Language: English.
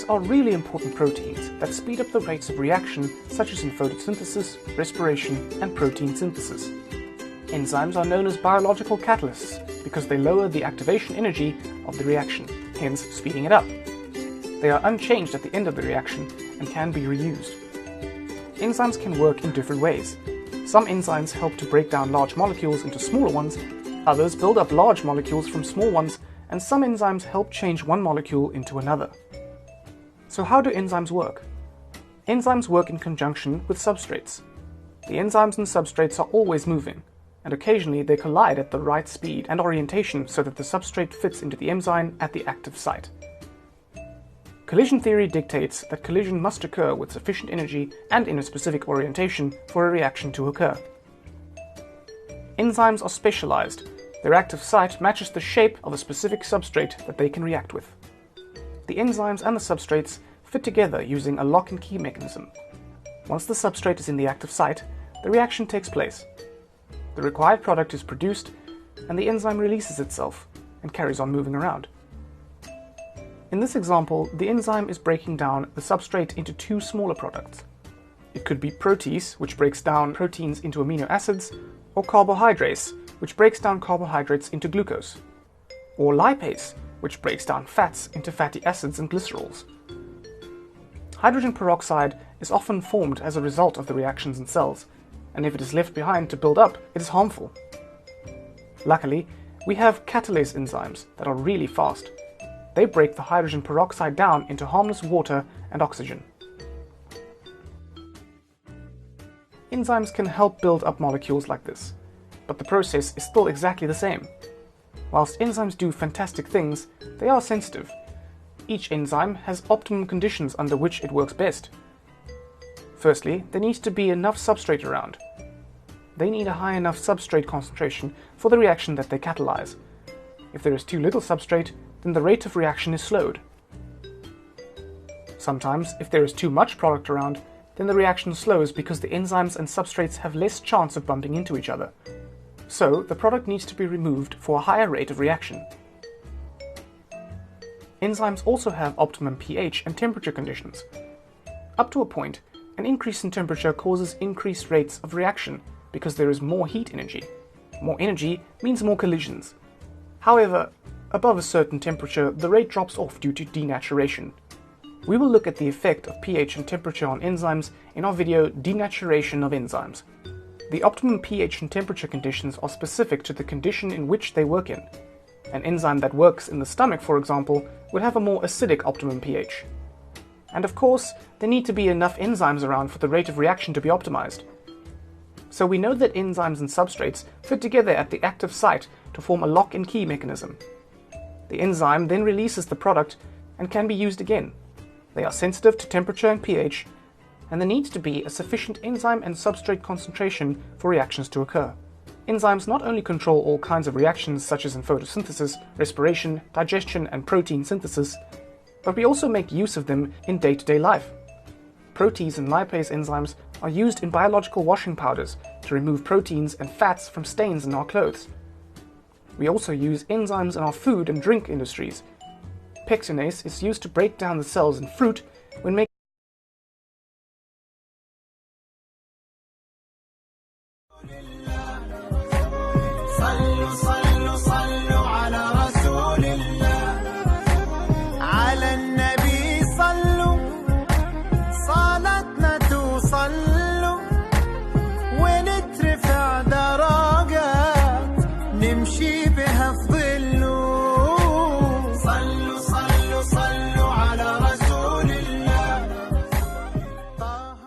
Enzymes are really important proteins that speed up the rates of reaction, such as in photosynthesis, respiration, and protein synthesis. Enzymes are known as biological catalysts because they lower the activation energy of the reaction, hence speeding it up. They are unchanged at the end of the reaction and can be reused. Enzymes can work in different ways. Some enzymes help to break down large molecules into smaller ones, others build up large molecules from small ones, and some enzymes help change one molecule into another. So how do enzymes work? Enzymes work in conjunction with substrates. The enzymes and substrates are always moving, and occasionally they collide at the right speed and orientation so that the substrate fits into the enzyme at the active site. Collision theory dictates that collision must occur with sufficient energy and in a specific orientation for a reaction to occur. Enzymes are specialized. Their active site matches the shape of a specific substrate that they can react with. The enzymes and the substrates fit together using a lock and key mechanism. Once the substrate is in the active site, the reaction takes place. The required product is produced, and the enzyme releases itself and carries on moving around. In this example, the enzyme is breaking down the substrate into two smaller products. It could be protease, which breaks down proteins into amino acids, or carbohydrase, which breaks down carbohydrates into glucose, or lipase, which breaks down fats into fatty acids and glycerols. Hydrogen peroxide is often formed as a result of the reactions in cells, and if it is left behind to build up, it is harmful. Luckily, we have catalase enzymes that are really fast. They break the hydrogen peroxide down into harmless water and oxygen. Enzymes can help build up molecules like this, but the process is still exactly the same. Whilst enzymes do fantastic things, they are sensitive. Each enzyme has optimum conditions under which it works best. Firstly, there needs to be enough substrate around. They need a high enough substrate concentration for the reaction that they catalyze. If there is too little substrate, then the rate of reaction is slowed. Sometimes, if there is too much product around, then the reaction slows because the enzymes and substrates have less chance of bumping into each other. So, the product needs to be removed for a higher rate of reaction. Enzymes also have optimum pH and temperature conditions. Up to a point, an increase in temperature causes increased rates of reaction because there is more heat energy. More energy means more collisions. However, above a certain temperature, the rate drops off due to denaturation. We will look at the effect of pH and temperature on enzymes in our video Denaturation of Enzymes. The optimum pH and temperature conditions are specific to the condition in which they work in. An enzyme that works in the stomach, for example, would have a more acidic optimum pH. And of course, there need to be enough enzymes around for the rate of reaction to be optimized. So we know that enzymes and substrates fit together at the active site to form a lock and key mechanism. The enzyme then releases the product and can be used again. They are sensitive to temperature and pH, and there needs to be a sufficient enzyme and substrate concentration for reactions to occur. Enzymes not only control all kinds of reactions such as in photosynthesis, respiration, digestion, and protein synthesis, but we also make use of them in day-to-day life. Protease and lipase enzymes are used in biological washing powders to remove proteins and fats from stains in our clothes. We also use enzymes in our food and drink industries. Pectinase is used to break down the cells in fruit when making